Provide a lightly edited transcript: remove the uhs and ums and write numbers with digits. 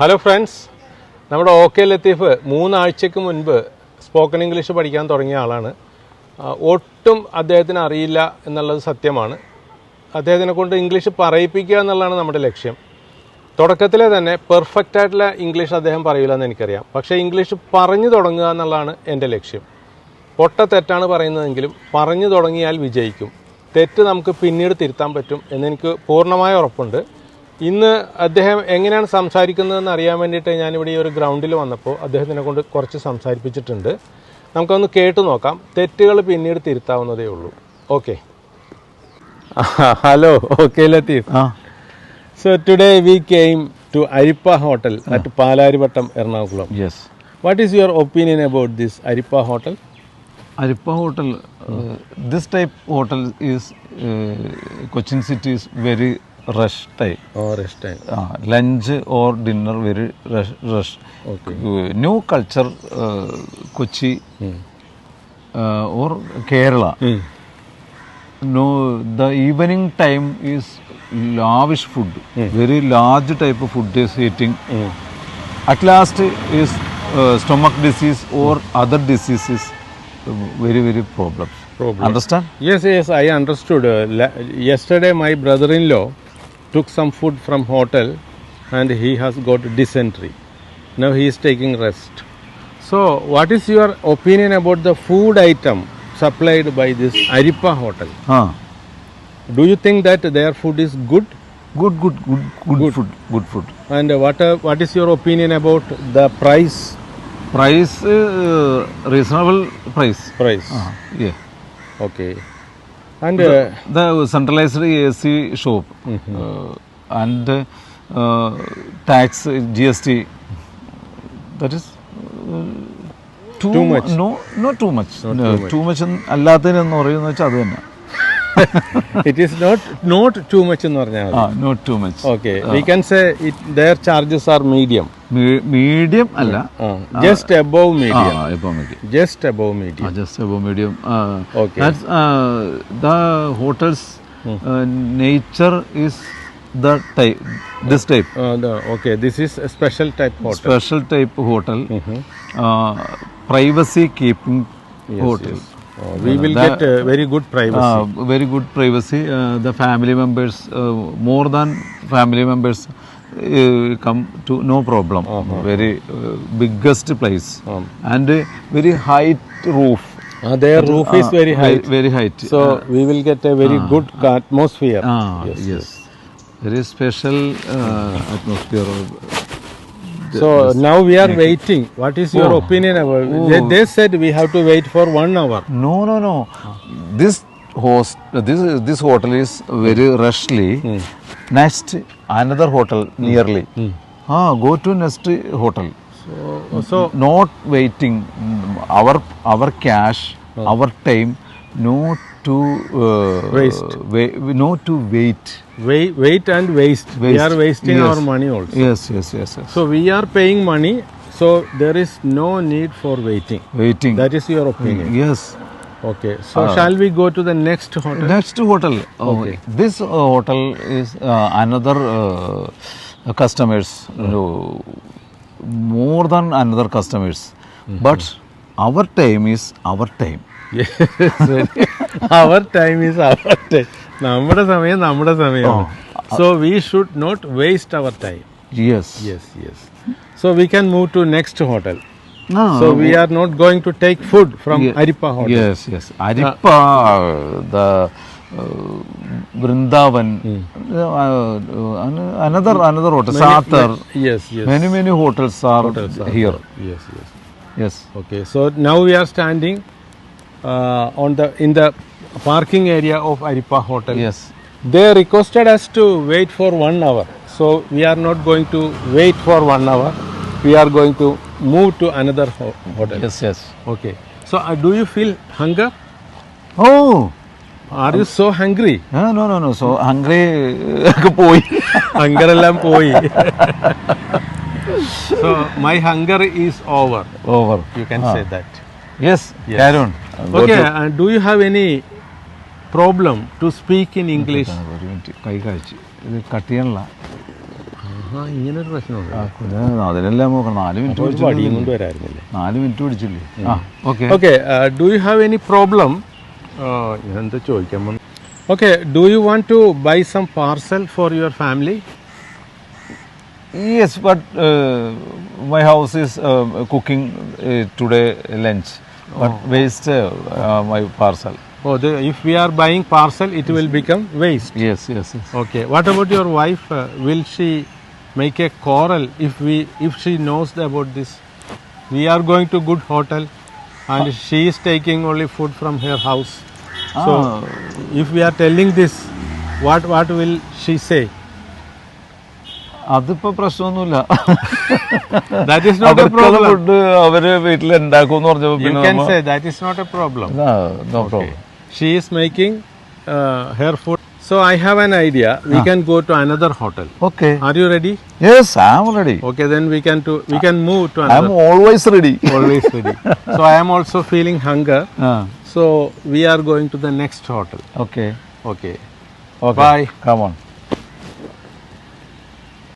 Hello friends, നമ്മുടെ OK Latheef 3 ആഴ്ചയ്ക്ക് മുൻപ് spoken English പഠിക്കാൻ തുടങ്ങിയ ആളാണ്. ഒട്ടും അദ്ദേഹത്തിന് അറിയില്ല എന്നുള്ളത് സത്യമാണ്. അദ്ദേഹത്തിനെ കൊണ്ട് ഇംഗ്ലീഷ് പറയിപ്പിക്കുക എന്നുള്ളതാണ് നമ്മുടെ ലക്ഷ്യം. തുടക്കത്തിലെ തന്നെ പെർഫെക്റ്റ് ആയിട്ടുള്ള ഇംഗ്ലീഷ് അദ്ദേഹം പറയില്ല എന്ന് എനിക്കറിയാം. പക്ഷേ ഇംഗ്ലീഷ് പറഞ്ഞു തുടങ്ങുക എന്നുള്ളതാണ് എൻ്റെ ലക്ഷ്യം. പൊട്ട തെറ്റാണ് പറയുന്നതെങ്കിലും പറഞ്ഞു തുടങ്ങിയാൽ വിജയിക്കും. തെറ്റ് നമുക്ക് പിന്നീട് തിരുത്താൻ പറ്റും എന്നെനിക്ക് പൂർണ്ണമായ ഉറപ്പുണ്ട്. ഇന്ന് അദ്ദേഹം എങ്ങനെയാണ് സംസാരിക്കുന്നതെന്ന് അറിയാൻ വേണ്ടിയിട്ട് ഞാനിവിടെ ഈ ഒരു ഗ്രൗണ്ടിൽ വന്നപ്പോൾ അദ്ദേഹത്തിനെ കൊണ്ട് കുറച്ച് സംസാരിപ്പിച്ചിട്ടുണ്ട്. നമുക്കൊന്ന് കേട്ടു നോക്കാം. തെറ്റുകൾ പിന്നീട് തിരുത്താവുന്നതേ ഉള്ളൂ. Okay. Hello OK Latheef. So today we came to Arippa Hotel at Palaripattam, Ernakulam. Yes. What is your opinion about this Arippa Hotel? Arippa Hotel, this type hotel is Cochin city is very rush type. Oh, rush type. Lunch or dinner very rush. Okay. New culture, Kochi or Kerala. No, the evening time is lavish food. Very large type of food is eating. At last is stomach disease or other diseases. Very problems. Understand? Yes, I understood. Yesterday my brother-in-law took some food from hotel and he has got dysentery. Now he is taking rest. So what is your opinion about the food item supplied by this Arippa Hotel? Do you think that their food is good? Good food. Good food. And what is your opinion about the price? Price, reasonable price. Yeah. Okay. And the centralized AC shop and tax GST. That is too much. No, not too much. Too much. അല്ലാത്തതിനെന്ന് പറയുന്നത് വെച്ചാൽ അത് തന്നെ. It is not too much എന്ന് പറഞ്ഞാൽ not too much. Okay. We can say their charges are medium. Medium അല്ല. Just above medium. Above medium. Just above medium. Just above medium. Okay. That's the hotel's nature is the type. This type. Okay. This is a special type hotel. Special type hotel. Privacy keeping hotel. Yes. We will get very good privacy. Very good privacy. The family members, more than family members, come to no problem. Very biggest place and very height roof. Their roof is very height. Very height. So we will get a very good atmosphere. Yes. Very special atmosphere. So now we are waiting. What is your opinion about it? They said we have to wait for 1 hour. No. This hotel is very rushly. Next another hotel nearly. Go to next hotel. So not waiting. Our cash, our time, not to waste. Not to wait. Wait and waste. We are wasting our money also. Yes. So we are paying money. So there is no need for waiting. That is your opinion. Yes. Okay. So shall we go to the next hotel? Next hotel. Okay. This hotel is another customers. More than another customers. But our time is our time. Yes. Our time is our time. നമ്മുടെ സമയം. So we should not waste our time. Yes. So we can move to next hotel. So we are not going to take food from Arippa Hotel. Yes. Arippa, the Vrindavan, another hotel. Satar. Yes. Many hotels are here. Yes. Okay. So now we are standing in the parking area of Arippa Hotel. Yes. They requested us to wait for 1 hour. So we are not going to wait for 1 hour. We are going to move to another hotel. Yes. Okay. So do you feel hunger? Oh. Are you so hungry? No. So hungry പോയി. Hunger എല്ലാം പോയി. So my hunger is over. You can say that. Yes. Carry on. Okay. And do you have any problem to speak in English? കൈ കഴിച്ച് ഇത് cut ചെയ്യാനുള്ള ആ ഇങ്ങനൊരു പ്രശ്നമുണ്ട്. അതിനെല്ലാം നോക്കണം. 4 മിനിറ്റ് ഒരു വടിയും കൊണ്ട് വരായിരുന്നില്ലേ? 4 മിനിറ്റ് പിടിച്ചില്ലേ? Okay okay, do you have any problem? ഞാൻ എന്താ ചോദിക്കാൻ വന്നു? Okay, do you want to buy some parcel for your family? Yes, but my house is cooking today lunch, but waste my parcel. Oh, if we are buying parcel, it will become waste. Yes. Okay. What about your wife? Will she make a quarrel if she knows about this? We are going to good hotel, and she is taking only food from her house. So, if we are telling this, what will she say? അതിപ്പോ പ്രശ്നമൊന്നുമില്ല. That is not a problem. Food അവര് വീട്ടിൽ ഉണ്ടാക്കും പറഞ്ഞപ്പോ You can say that is not a problem. no problem. She is making her food. So I have an idea. We can go to another hotel. Okay. Are you ready? Yes, I am ready. Okay, then we can move to I another. am always ready. Always ready. So I am also feeling hunger. So we are going to the next hotel. Okay. Okay. Okay. Bye. Come on.